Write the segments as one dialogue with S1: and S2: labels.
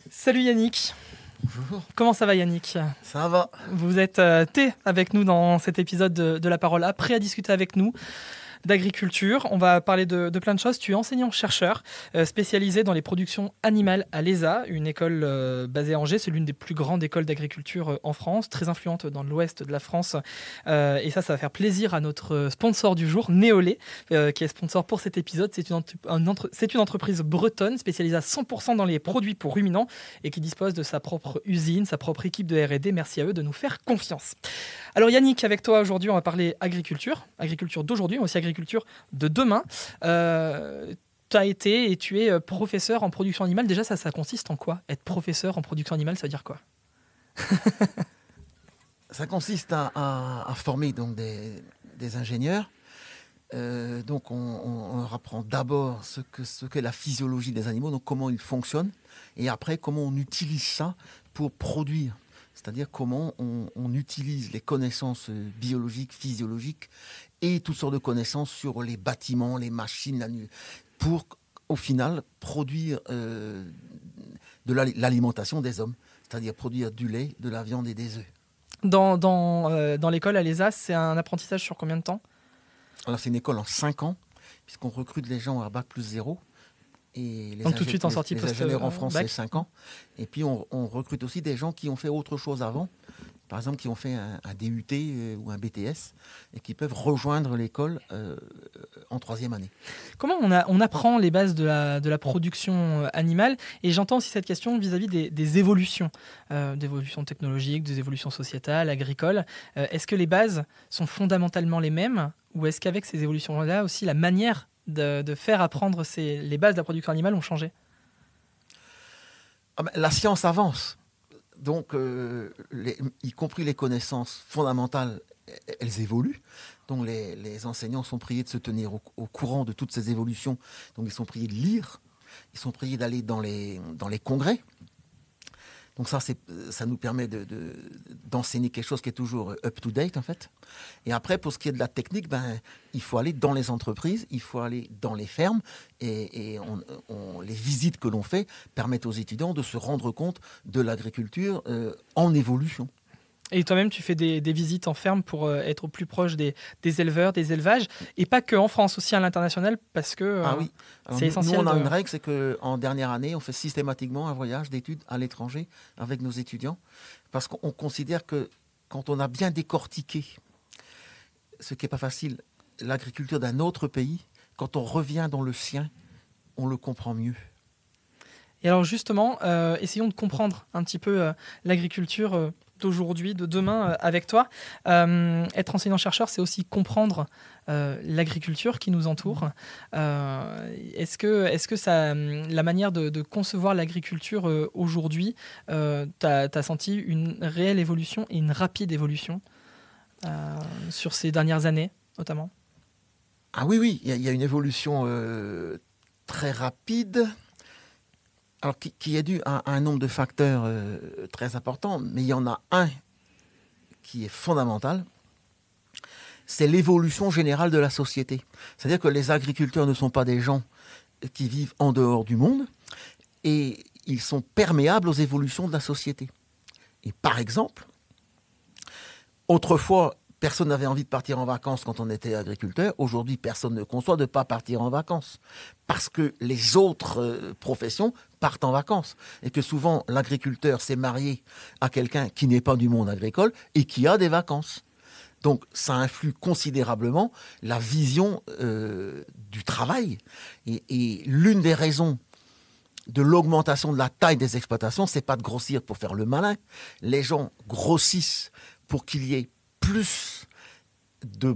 S1: Salut Yannick.
S2: Bonjour.
S1: Comment ça va Yannick?
S2: Ça va.
S1: Vous êtes avec nous dans cet épisode de La Parole A, prêt à discuter avec nous d'agriculture. On va parler de plein de choses. Tu es enseignant-chercheur spécialisé dans les productions animales à l'ESA, une école basée à Angers. C'est l'une des plus grandes écoles d'agriculture en France, très influente dans l'ouest de la France. Et ça va faire plaisir à notre sponsor du jour, Néolé, qui est sponsor pour cet épisode. C'est une entreprise bretonne spécialisée à 100% dans les produits pour ruminants et qui dispose de sa propre usine, sa propre équipe de R&D. Merci à eux de nous faire confiance. Alors Yannick, avec toi aujourd'hui, on va parler agriculture d'aujourd'hui, mais aussi agriculture de demain. Tu as été et tu es professeur en production animale. Déjà, ça consiste en quoi? Être professeur en production animale, ça veut dire quoi?
S2: Ça consiste à former donc des ingénieurs. Donc on leur apprend d'abord ce qu'est la physiologie des animaux, donc comment ils fonctionnent, et après comment on utilise ça pour produire. C'est-à-dire comment on utilise les connaissances biologiques, physiologiques et toutes sortes de connaissances sur les bâtiments, les machines, pour au final produire de l'alimentation des hommes, c'est-à-dire produire du lait, de la viande et des œufs.
S1: Dans l'école à l'ESA, c'est un apprentissage sur combien de temps?
S2: Alors c'est une école en 5 ans, puisqu'on recrute les gens à Bac+0. Et
S1: donc tout de suite en sortie
S2: les ingénieurs en France,
S1: bac.
S2: c'est 5 ans. Et puis on recrute aussi des gens qui ont fait autre chose avant, par exemple qui ont fait un DUT ou un BTS, et qui peuvent rejoindre l'école en 3e année.
S1: Comment on apprend les bases de la production animale? Et j'entends aussi cette question vis-à-vis des évolutions, d'évolutions technologiques, des évolutions sociétales, agricoles. Est-ce que les bases sont fondamentalement les mêmes, ou est-ce qu'avec ces évolutions-là aussi la manière de faire apprendre les bases de la production animale ont changé?
S2: La science avance, donc y compris les connaissances fondamentales, elles évoluent. Donc les enseignants sont priés de se tenir au courant de toutes ces évolutions. Donc ils sont priés de lire, ils sont priés d'aller dans les congrès. Donc ça nous permet d'enseigner quelque chose qui est toujours up-to-date en fait. Et après, pour ce qui est de la technique, il faut aller dans les entreprises, il faut aller dans les fermes. Et les visites que l'on fait permettent aux étudiants de se rendre compte de l'agriculture en évolution. Et
S1: toi-même, tu fais des visites en ferme pour être au plus proche des éleveurs, des élevages, et pas qu'en France, aussi à l'international, parce que
S2: oui. Alors,
S1: c'est essentiel.
S2: Nous, on a une règle, c'est qu'en dernière année, on fait systématiquement un voyage d'études à l'étranger avec nos étudiants, parce qu'on considère que quand on a bien décortiqué, ce qui n'est pas facile, l'agriculture d'un autre pays, quand on revient dans le sien, on le comprend mieux.
S1: Et alors justement, essayons de comprendre un petit peu l'agriculture d'aujourd'hui, de demain avec toi. Être enseignant-chercheur, c'est aussi comprendre l'agriculture qui nous entoure. Est-ce que la manière de concevoir l'agriculture aujourd'hui, tu as senti une réelle évolution et une rapide évolution sur ces dernières années, notamment?
S2: Ah oui, il y a une évolution très rapide. Alors, qui est dû à un nombre de facteurs très importants, mais il y en a un qui est fondamental, c'est l'évolution générale de la société. C'est-à-dire que les agriculteurs ne sont pas des gens qui vivent en dehors du monde, et ils sont perméables aux évolutions de la société. Et par exemple, autrefois, personne n'avait envie de partir en vacances quand on était agriculteur. Aujourd'hui, personne ne conçoit de ne pas partir en vacances. Parce que les autres professions partent en vacances. Et que souvent, l'agriculteur s'est marié à quelqu'un qui n'est pas du monde agricole et qui a des vacances. Donc, ça influe considérablement la vision du travail. Et l'une des raisons de l'augmentation de la taille des exploitations, c'est pas de grossir pour faire le malin. Les gens grossissent pour qu'il y ait plus de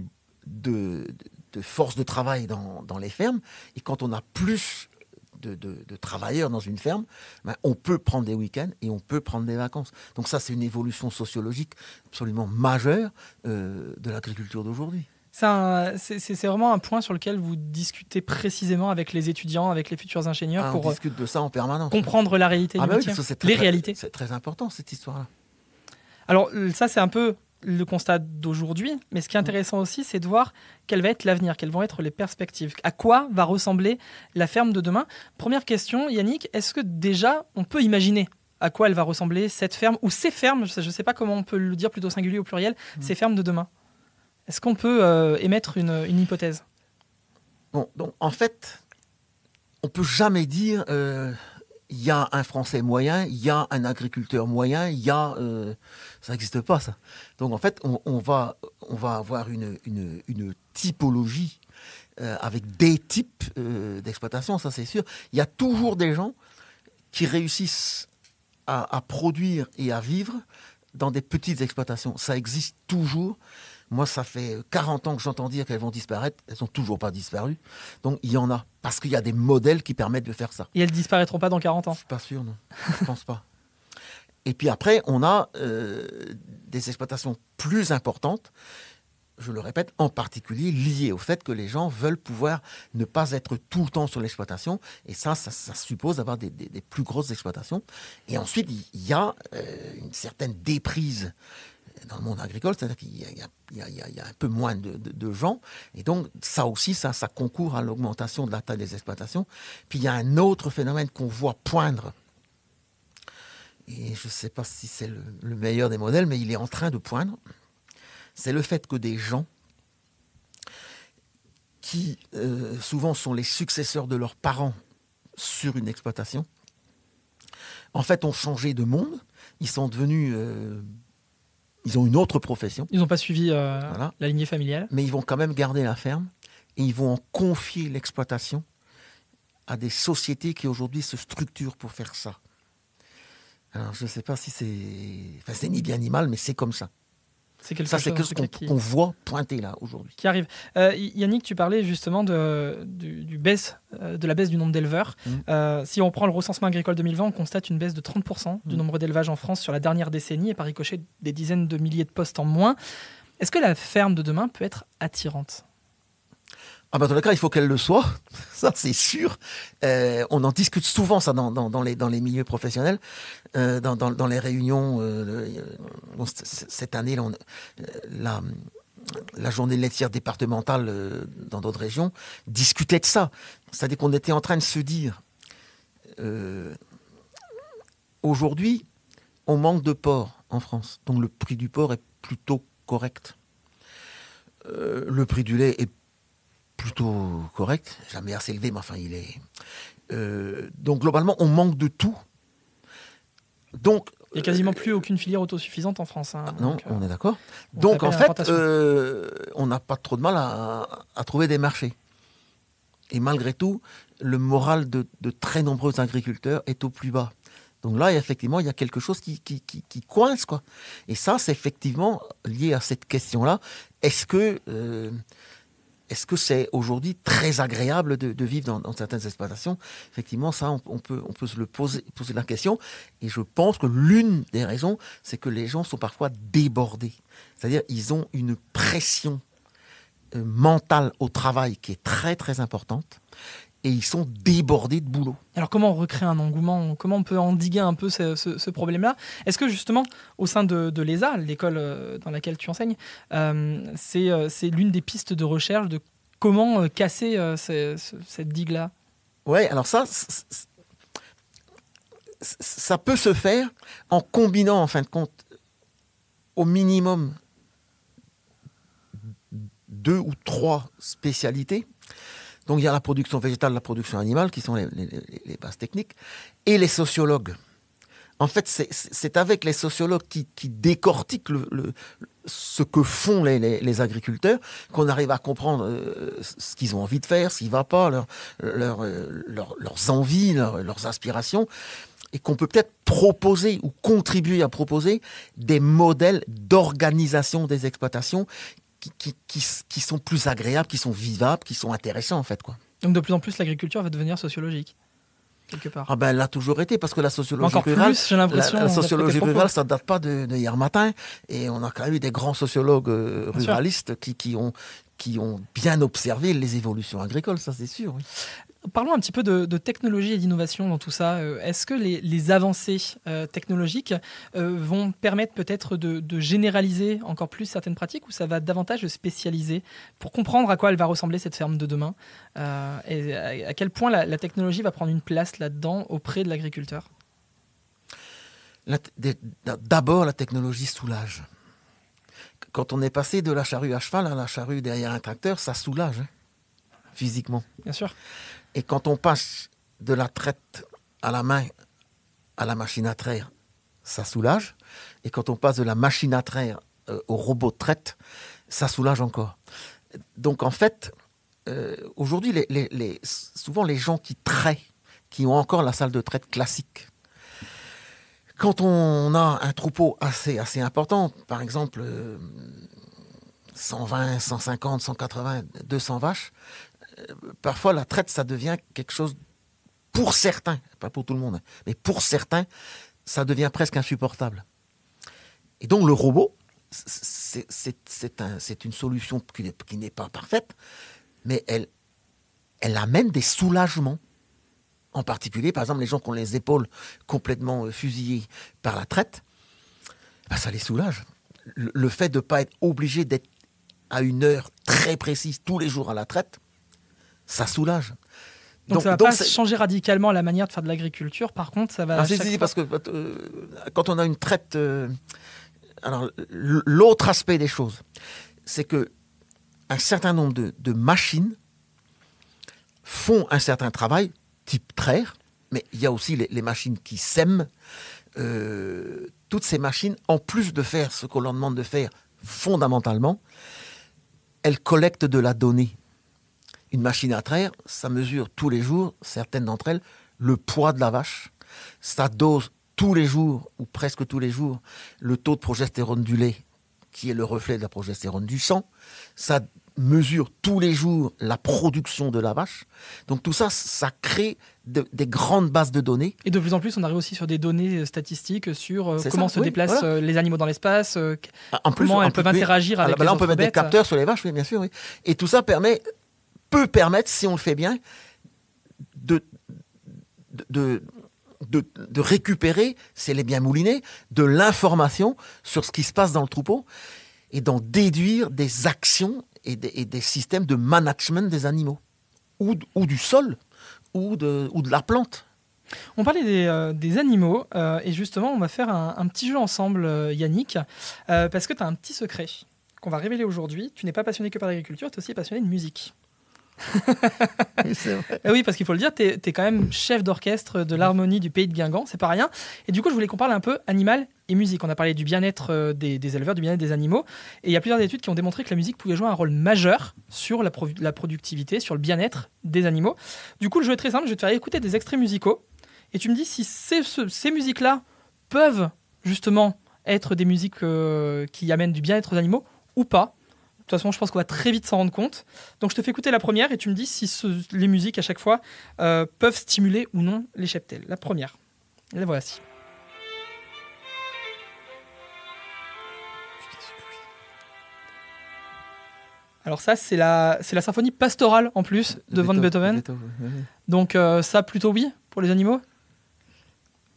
S2: force de travail dans les fermes. Et quand on a plus de travailleurs dans une ferme, on peut prendre des week-ends et on peut prendre des vacances. Donc ça, c'est une évolution sociologique absolument majeure de l'agriculture d'aujourd'hui.
S1: C'est vraiment un point sur lequel vous discutez précisément avec les étudiants, avec les futurs ingénieurs, pour
S2: on discute de ça en permanence.
S1: Comprendre la réalité du métier, les réalités.
S2: C'est très important, cette histoire-là.
S1: Alors ça, c'est un peu le constat d'aujourd'hui, mais ce qui est intéressant aussi, c'est de voir quel va être l'avenir, quelles vont être les perspectives, à quoi va ressembler la ferme de demain. Première question, Yannick, est-ce que déjà on peut imaginer à quoi elle va ressembler, cette ferme, ou ces fermes, je ne sais pas comment on peut le dire, plutôt singulier ou pluriel, ces fermes de demain. Est-ce qu'on peut émettre une hypothèse?
S2: Bon, donc en fait, on ne peut jamais dire il y a un Français moyen, il y a un agriculteur moyen, il y a... ça n'existe pas, ça. Donc en fait, on va avoir une typologie avec des types d'exploitation, ça c'est sûr. Il y a toujours des gens qui réussissent à produire et à vivre dans des petites exploitations. Ça existe toujours. Moi, ça fait 40 ans que j'entends dire qu'elles vont disparaître. Elles n'ont toujours pas disparu. Donc, il y en a. Parce qu'il y a des modèles qui permettent de faire ça.
S1: Et elles ne disparaîtront pas dans 40 ans?
S2: Je ne suis pas sûr, non. Je ne pense pas. Et puis après, on a des exploitations plus importantes, je le répète, en particulier liées au fait que les gens veulent pouvoir ne pas être tout le temps sur l'exploitation. Et ça suppose d'avoir des plus grosses exploitations. Et ensuite, il y a une certaine déprise dans le monde agricole, c'est-à-dire qu'il y a un peu moins de gens. Et donc, ça aussi, ça concourt à l'augmentation de la taille des exploitations. Puis, il y a un autre phénomène qu'on voit poindre. Et je ne sais pas si c'est le meilleur des modèles, mais il est en train de poindre. C'est le fait que des gens qui, souvent, sont les successeurs de leurs parents sur une exploitation, en fait, ont changé de monde. Ils sont devenus... ils ont une autre profession.
S1: Ils n'ont pas suivi la lignée familiale.
S2: Mais ils vont quand même garder la ferme et ils vont en confier l'exploitation à des sociétés qui aujourd'hui se structurent pour faire ça. Alors je ne sais pas si c'est... Enfin, c'est ni bien ni mal, mais c'est comme ça.
S1: C'est quelque
S2: ça, c'est
S1: chose
S2: qu'on voit pointer là aujourd'hui.
S1: Qui arrive. Yannick, tu parlais justement de la baisse du nombre d'éleveurs. Si on prend le recensement agricole 2020, on constate une baisse de 30% du nombre d'élevages en France sur la dernière décennie et par ricochet des dizaines de milliers de postes en moins. Est-ce que la ferme de demain peut être attirante?
S2: Dans le cas, il faut qu'elle le soit, ça c'est sûr. On en discute souvent ça dans les milieux professionnels, dans les réunions. Cette année, la journée laitière départementale dans d'autres régions discutait de ça. C'est-à-dire qu'on était en train de se dire, aujourd'hui, on manque de porc en France, donc le prix du porc est plutôt correct. Le prix du lait est plutôt correct, jamais assez élevé, mais enfin il est... donc globalement, on manque de tout. Donc,
S1: il n'y a quasiment plus aucune filière autosuffisante en France.
S2: Non, on est d'accord. Donc en fait, on n'a pas trop de mal à trouver des marchés. Et malgré tout, le moral de très nombreux agriculteurs est au plus bas. Donc là, effectivement, il y a quelque chose qui coince, quoi. Et ça, c'est effectivement lié à cette question-là. Est-ce que c'est aujourd'hui très agréable de vivre dans certaines exploitations? Effectivement, ça, on peut se le poser la question. Et je pense que l'une des raisons, c'est que les gens sont parfois débordés. C'est-à-dire, ils ont une pression mentale au travail qui est très, très importante. Et ils sont débordés de boulot.
S1: Alors comment on recrée un engouement? Comment on peut endiguer un peu ce problème-là? Est-ce que justement, au sein de l'ESA, l'école dans laquelle tu enseignes, c'est l'une des pistes de recherche de comment casser cette digue-là?
S2: Oui, alors ça peut se faire en combinant, en fin de compte, au minimum 2 ou 3 spécialités. Donc il y a la production végétale, la production animale, qui sont les bases techniques, et les sociologues. En fait, c'est avec les sociologues qui décortiquent ce que font les agriculteurs qu'on arrive à comprendre ce qu'ils ont envie de faire, ce qui ne va pas, leurs envies, leurs aspirations, et qu'on peut peut-être proposer ou contribuer à proposer des modèles d'organisation des exploitations qui sont plus agréables, qui sont vivables, qui sont intéressants en fait, quoi.
S1: Donc de plus en plus l'agriculture va devenir sociologique, quelque part.
S2: Elle l'a toujours été, parce que la sociologie
S1: encore
S2: rurale,
S1: plus, j'ai l'impression,
S2: la sociologie rurale, ça ne date pas de hier matin, et on a quand même eu des grands sociologues ruralistes qui ont bien observé les évolutions agricoles, ça c'est sûr. Oui.
S1: Parlons un petit peu de technologie et d'innovation dans tout ça. Est-ce que les avancées technologiques vont permettre peut-être de généraliser encore plus certaines pratiques, ou ça va davantage spécialiser pour comprendre à quoi elle va ressembler cette ferme de demain, et à quel point la technologie va prendre une place là-dedans auprès de l'agriculteur?
S2: D'abord, la technologie soulage. Quand on est passé de la charrue à cheval à la charrue derrière un tracteur, ça soulage, hein, physiquement.
S1: Bien sûr.
S2: Et quand on passe de la traite à la main à la machine à traire, ça soulage. Et quand on passe de la machine à traire au robot de traite, ça soulage encore. Donc en fait, aujourd'hui, souvent les gens qui traient, qui ont encore la salle de traite classique, quand on a un troupeau assez important, par exemple 120, 150, 180, 200 vaches, parfois la traite, ça devient quelque chose, pour certains, pas pour tout le monde, mais pour certains, ça devient presque insupportable. Et donc le robot, c'est une solution qui n'est pas parfaite, mais elle amène des soulagements. En particulier, par exemple, les gens qui ont les épaules complètement fusillées par la traite, ben ça les soulage. Le fait de ne pas être obligé d'être à une heure très précise tous les jours à la traite, ça soulage.
S1: Donc ça ne va pas changer radicalement la manière de faire de l'agriculture. Par contre, ça va...
S2: parce que quand on a une traite... alors, l'autre aspect des choses, c'est qu'un certain nombre de machines font un certain travail, type traire, mais il y a aussi les machines qui sèment. Toutes ces machines, en plus de faire ce qu'on leur demande de faire fondamentalement, elles collectent de la donnée. Une machine à traire, ça mesure tous les jours, certaines d'entre elles, le poids de la vache. Ça dose tous les jours, ou presque tous les jours, le taux de progestérone du lait, qui est le reflet de la progestérone du sang. Ça mesure tous les jours la production de la vache. Donc tout ça, ça crée des grandes bases de données.
S1: Et de plus en plus, on arrive aussi sur des données statistiques sur comment se déplacent les animaux dans l'espace, comment elles peuvent interagir avec les autres bêtes.
S2: Là, on peut mettre des capteurs sur les vaches, oui, bien sûr. Oui. Et tout ça peut permettre, si on le fait bien, de récupérer, si elle est bien moulinée, de l'information sur ce qui se passe dans le troupeau et d'en déduire des actions et des systèmes de management des animaux, ou du sol, ou de la plante.
S1: On parlait des animaux, et justement, on va faire un petit jeu ensemble, Yannick, parce que tu as un petit secret qu'on va révéler aujourd'hui. Tu n'es pas passionné que par l'agriculture, tu es aussi passionné de musique.
S2: Oui, c'est vrai.
S1: Oui, parce qu'il faut le dire, tu es quand même chef d'orchestre de l'harmonie du pays de Guingamp, c'est pas rien. Et du coup, je voulais qu'on parle un peu animal et musique. On a parlé du bien-être des éleveurs, du bien-être des animaux. Et il y a plusieurs études qui ont démontré que la musique pouvait jouer un rôle majeur sur la productivité, sur le bien-être des animaux. Du coup, le jeu est très simple, je vais te faire écouter des extraits musicaux. Et tu me dis si ces musiques-là peuvent justement être des musiques qui amènent du bien-être aux animaux ou pas. De toute façon, je pense qu'on va très vite s'en rendre compte. Donc, je te fais écouter la première et tu me dis si les musiques, à chaque fois, peuvent stimuler ou non les cheptels. La première. La voici. Alors ça, c'est la symphonie pastorale, en plus, de von Beethoven.
S2: Oui.
S1: Donc, ça, plutôt oui, pour les animaux.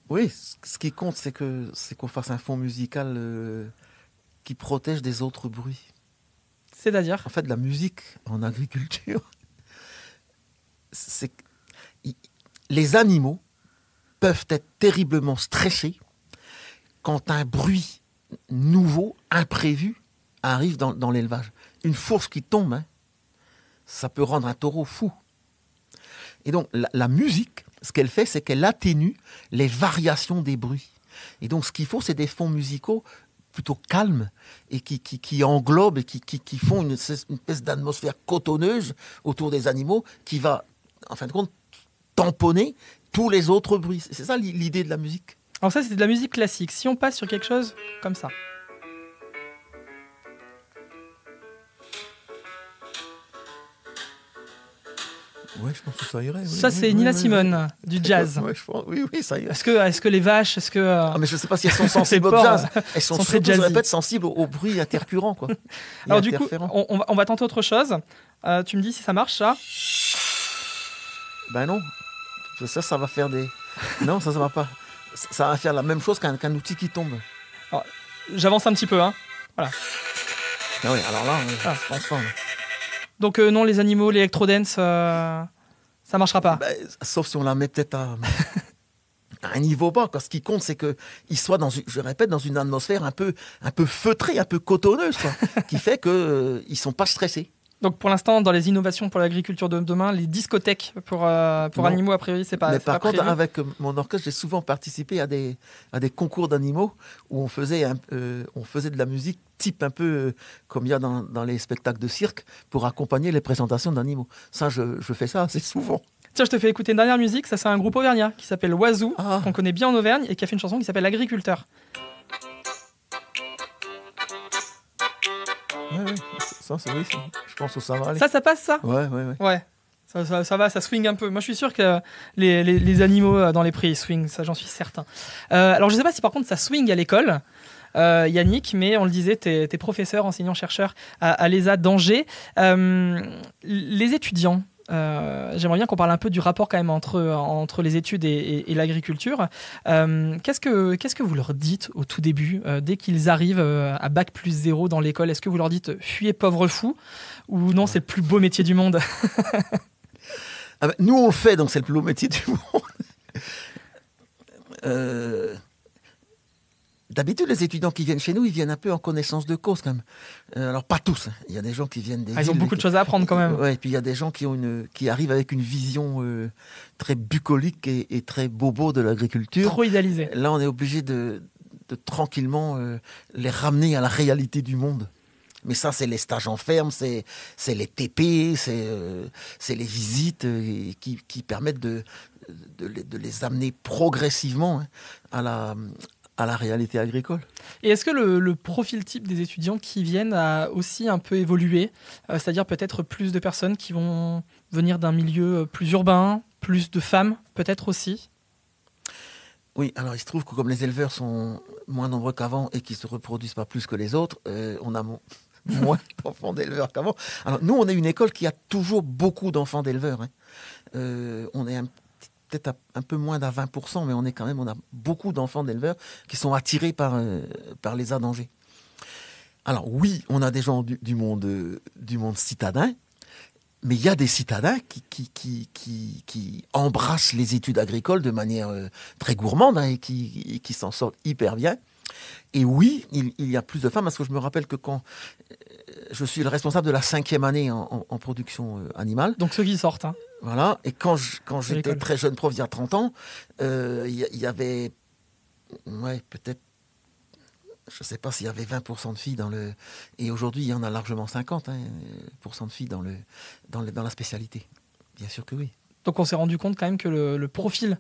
S2: Oui, ce qui compte, c'est qu'on fasse un fond musical qui protège des autres bruits.
S1: C'est-à-dire ?
S2: En fait, la musique en agriculture, les animaux peuvent être terriblement stressés quand un bruit nouveau, imprévu, arrive dans l'élevage. Une fourche qui tombe, hein, ça peut rendre un taureau fou. Et donc, la musique, ce qu'elle fait, c'est qu'elle atténue les variations des bruits. Et donc, ce qu'il faut, c'est des fonds musicaux plutôt calmes et qui englobent et qui font une espèce d'atmosphère cotonneuse autour des animaux qui va, en fin de compte, tamponner tous les autres bruits. C'est ça l'idée de la musique.
S1: Alors ça, c'est de la musique classique. Si on passe sur quelque chose comme ça.
S2: Oui, je pense que ça irait.
S1: Ça, c'est Nina Simone, du jazz.
S2: Oui, ça irait.
S1: Est-ce que les vaches,
S2: mais je ne sais pas si elles sont sensibles au jazz. Elles sont
S1: très
S2: surtout, je répète, sensibles au bruit intercurrent, quoi.
S1: Alors du coup, on va tenter autre chose. Tu me dis si ça marche, ça ?
S2: Ben non. Ça va faire des... Non, ça va pas. Ça va faire la même chose qu'un outil qui tombe.
S1: Alors, j'avance un petit peu, hein. Voilà.
S2: Ah oui, alors là, je pense pas.
S1: Donc non, les animaux, l'électrodance, ça marchera pas.
S2: Sauf si on la met peut-être un niveau bas. Ce qui compte, c'est qu'ils soient, je répète, dans une atmosphère un peu feutrée, un peu cotonneuse, qui fait qu'ils ne sont pas stressés.
S1: Donc pour l'instant, dans les innovations pour l'agriculture de demain, les discothèques pour animaux, a priori, c'est pas
S2: Mais par
S1: pas
S2: contre,
S1: prévu.
S2: avec mon orchestre, j'ai souvent participé à des concours d'animaux où on faisait de la musique type un peu comme il y a dans les spectacles de cirque pour accompagner les présentations d'animaux. Ça, je fais ça assez souvent.
S1: Tiens, je te fais écouter une dernière musique. Ça, c'est un groupe auvergnat qui s'appelle Oiseau,
S2: Ah.
S1: qu'on connaît bien en Auvergne et qui a fait une chanson qui s'appelle Agriculteur.
S2: Ouais. Ça, oui, je pense que ça va aller.
S1: Ça passe, ça?
S2: Ouais.
S1: Ouais. Ça va, ça swing un peu. Moi, je suis sûr que les animaux dans les prés, ils swingent. Ça, j'en suis certain. Alors, je sais pas si par contre ça swing à l'école. Yannick, mais on le disait, t'es professeur, enseignant-chercheur à l'ESA d'Angers. Les étudiants, j'aimerais bien qu'on parle un peu du rapport quand même entre les études et l'agriculture. Qu'est-ce que vous leur dites au tout début, dès qu'ils arrivent à Bac+0 dans l'école? Est-ce que vous leur dites « fuyez pauvre fou » ou non, c'est le plus beau métier du monde?
S2: Nous, on le fait, donc c'est le plus beau métier du monde. D'habitude, les étudiants qui viennent chez nous, ils viennent un peu en connaissance de cause, quand même. Alors, pas tous. Il y a des gens qui viennent des
S1: ils ont
S2: villes
S1: beaucoup de choses à apprendre, quand même.
S2: Ouais, et puis il y a des gens qui arrivent avec une vision très bucolique et très bobo de l'agriculture.
S1: Trop idéalisé.
S2: Là, on est obligé de tranquillement les ramener à la réalité du monde. Mais ça, c'est les stages en ferme, c'est les TP, c'est les visites qui permettent de les amener progressivement à la réalité agricole.
S1: Et est-ce que le profil type des étudiants qui viennent a aussi un peu évolué, c'est-à-dire peut-être plus de personnes qui vont venir d'un milieu plus urbain, plus de femmes peut-être aussi?
S2: Oui, alors il se trouve que comme les éleveurs sont moins nombreux qu'avant et qu'ils ne se reproduisent pas plus que les autres, on a moins d'enfants d'éleveurs qu'avant. Alors nous, on est une école qui a toujours beaucoup d'enfants d'éleveurs. On est peut-être un peu moins d'à 20%, mais on a beaucoup d'enfants d'éleveurs qui sont attirés par l'ESA d'Angers. Alors oui, on a des gens du monde citadin, mais il y a des citadins qui embrassent les études agricoles de manière très gourmande et qui s'en sortent hyper bien. Et oui, il y a plus de femmes, parce que je me rappelle que quand je suis le responsable de la 5e année en production animale.
S1: Donc ceux qui sortent. Hein.
S2: Voilà, et quand j'étais très jeune prof, il y a 30 ans, il y avait, peut-être, je ne sais pas s'il y avait 20% de filles dans le... Et aujourd'hui, il y en a largement 50% de filles dans la spécialité. Bien sûr que oui.
S1: Donc on s'est rendu compte quand même que le profil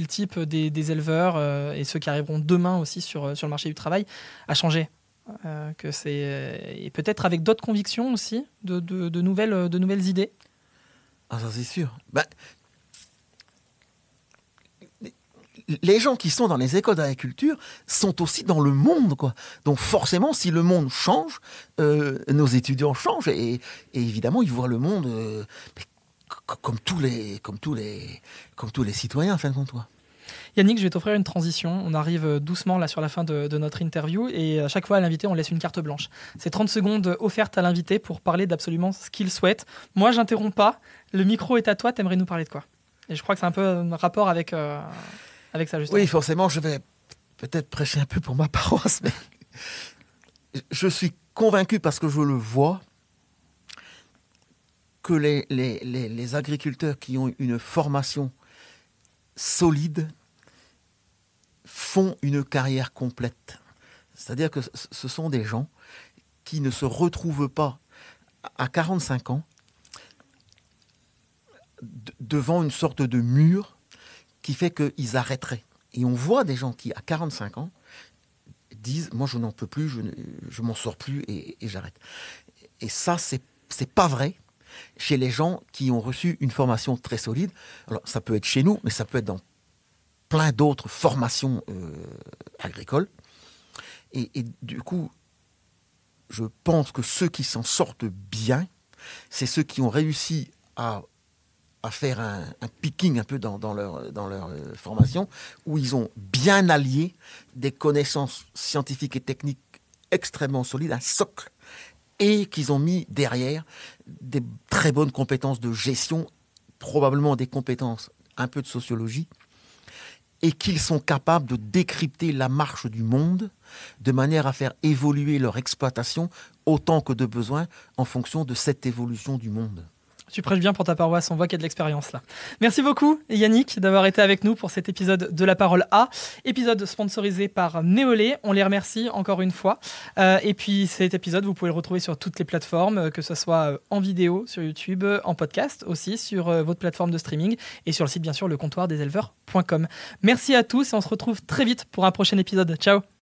S1: type des éleveurs et ceux qui arriveront demain aussi sur le marché du travail a changé. Et peut-être avec d'autres convictions aussi, de nouvelles idées.
S2: Ah, ça c'est sûr. Les gens qui sont dans les écoles d'agriculture sont aussi dans le monde, quoi. Donc forcément, si le monde change, nos étudiants changent et évidemment, ils voient le monde comme tous les citoyens, en fin de compte, quoi.
S1: Yannick, je vais t'offrir une transition. On arrive doucement là sur la fin de notre interview et à chaque fois à l'invité, on laisse une carte blanche. C'est 30 secondes offertes à l'invité pour parler d'absolument ce qu'il souhaite. Moi, j'interromps pas. Le micro est à toi. T'aimerais nous parler de quoi? Et je crois que c'est un peu un rapport avec ça, justement.
S2: Oui, forcément, je vais peut-être prêcher un peu pour ma paroisse, mais je suis convaincu, parce que je le vois, que les agriculteurs qui ont une formation solide font une carrière complète. C'est-à-dire que ce sont des gens qui ne se retrouvent pas à 45 ans devant une sorte de mur qui fait qu'ils arrêteraient. Et on voit des gens qui, à 45 ans, disent « moi je n'en peux plus, je m'en sors plus et j'arrête ». Et ça, c'est pas vrai chez les gens qui ont reçu une formation très solide. Alors ça peut être chez nous, mais ça peut être dans plein d'autres formations agricoles. Et du coup, je pense que ceux qui s'en sortent bien, c'est ceux qui ont réussi à faire un picking un peu dans leur formation, où ils ont bien allié des connaissances scientifiques et techniques extrêmement solides, un socle, et qu'ils ont mis derrière des très bonnes compétences de gestion, probablement des compétences un peu de sociologie. et qu'ils sont capables de décrypter la marche du monde de manière à faire évoluer leur exploitation autant que de besoin en fonction de cette évolution du monde.
S1: Tu prêches bien pour ta paroisse, on voit qu'il y a de l'expérience là. Merci beaucoup Yannick d'avoir été avec nous pour cet épisode de La Parole A, épisode sponsorisé par Néolé. On les remercie encore une fois. Et puis cet épisode, vous pouvez le retrouver sur toutes les plateformes, que ce soit en vidéo sur YouTube, en podcast aussi sur votre plateforme de streaming et sur le site bien sûr lecomptoirdeseleveurs.com. Merci à tous et on se retrouve très vite pour un prochain épisode. Ciao.